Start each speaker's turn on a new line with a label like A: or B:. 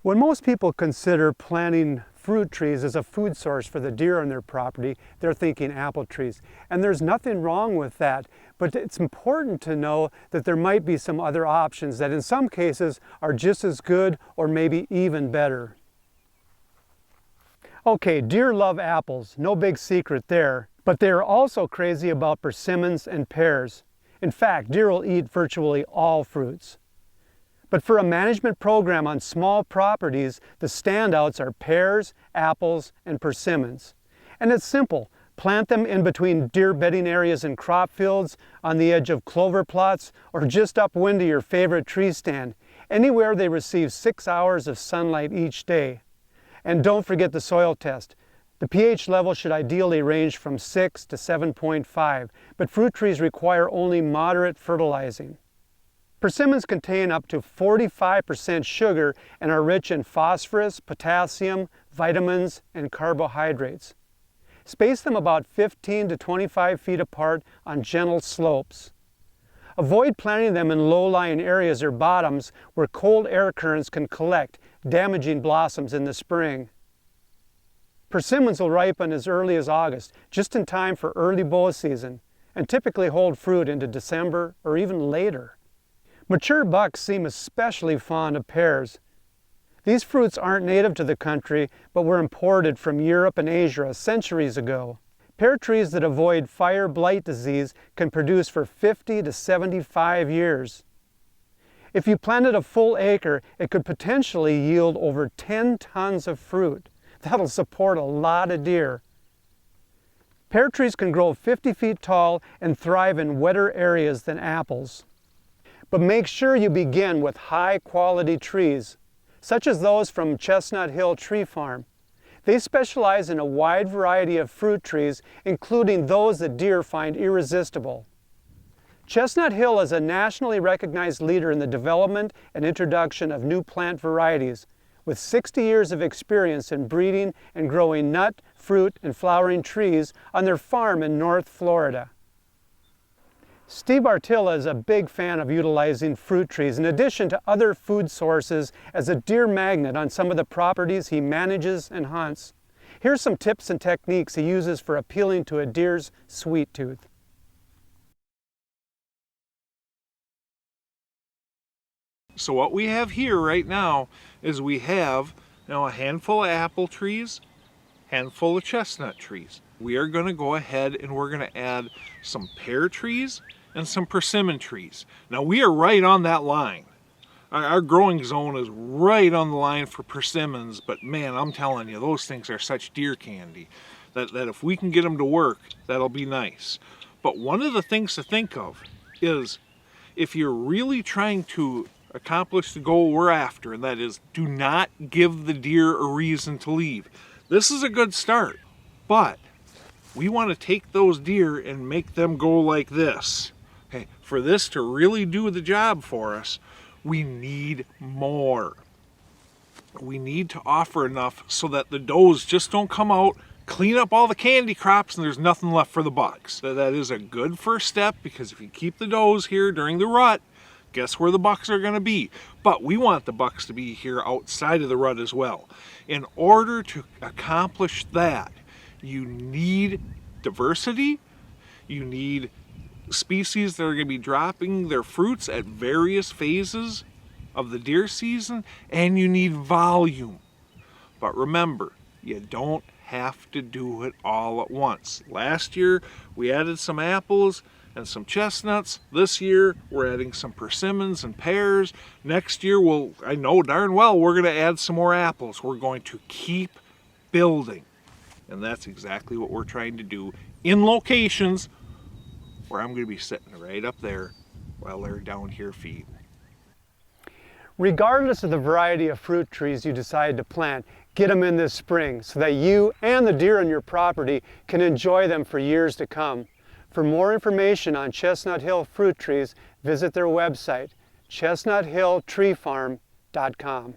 A: When most people consider planting fruit trees as a food source for the deer on their property, they're thinking apple trees. And there's nothing wrong with that, but it's important to know that there might be some other options that in some cases are just as good or maybe even better. Okay, deer love apples, no big secret there, but they are also crazy about persimmons and pears. In fact, deer will eat virtually all fruits. But for a management program on small properties, the standouts are pears, apples, and persimmons. And it's simple. Plant them in between deer bedding areas and crop fields, on the edge of clover plots, or just upwind of your favorite tree stand, anywhere they receive 6 hours of sunlight each day. And don't forget the soil test. The pH level should ideally range from 6 to 7.5, but fruit trees require only moderate fertilizing. Persimmons contain up to 45% sugar and are rich in phosphorus, potassium, vitamins, and carbohydrates. Space them about 15 to 25 feet apart on gentle slopes. Avoid planting them in low-lying areas or bottoms where cold air currents can collect, damaging blossoms in the spring. Persimmons will ripen as early as August, just in time for early bow season, and typically hold fruit into December or even later. Mature bucks seem especially fond of pears. These fruits aren't native to the country, but were imported from Europe and Asia centuries ago. Pear trees that avoid fire blight disease can produce for 50 to 75 years. If you planted a full acre, it could potentially yield over 10 tons of fruit. That'll support a lot of deer. Pear trees can grow 50 feet tall and thrive in wetter areas than apples. But make sure you begin with high-quality trees, such as those from Chestnut Hill Tree Farm. They specialize in a wide variety of fruit trees, including those that deer find irresistible. Chestnut Hill is a nationally recognized leader in the development and introduction of new plant varieties, with 60 years of experience in breeding and growing nut, fruit, and flowering trees on their farm in North Florida. Steve Artilla is a big fan of utilizing fruit trees in addition to other food sources as a deer magnet on some of the properties he manages and hunts. Here's some tips and techniques he uses for appealing to a deer's sweet tooth.
B: So what we have here right now is we have a handful of apple trees, handful of chestnut trees. We are going to go ahead and we're going to add some pear trees and some persimmon trees. Now we are right on that line. Our growing zone is right on the line for persimmons, but man, I'm telling you, those things are such deer candy that if we can get them to work, that'll be nice. But one of the things to think of is if you're really trying to accomplish the goal we're after, and that is do not give the deer a reason to leave. This is a good start, but we want to take those deer and make them go like this. Okay, for this to really do the job for us, we need more. We need to offer enough so that the does just don't come out, clean up all the candy crops, and there's nothing left for the bucks. That is a good first step, because if you keep the does here during the rut, guess where the bucks are going to be? But we want the bucks to be here outside of the rut as well. In order to accomplish that, you need diversity, you need species that are going to be dropping their fruits at various phases of the deer season, and you need volume. But remember, you don't have to do it all at once. Last year we added some apples and some chestnuts. This year we're adding some persimmons and pears. Next year I know darn well we're going to add some more apples. We're going to keep building, and that's exactly what we're trying to do in locations where I'm going to be sitting right up there while they're down here feeding.
A: Regardless of the variety of fruit trees you decide to plant, get them in this spring so that you and the deer on your property can enjoy them for years to come. For more information on Chestnut Hill fruit trees, visit their website, chestnuthilltreefarm.com.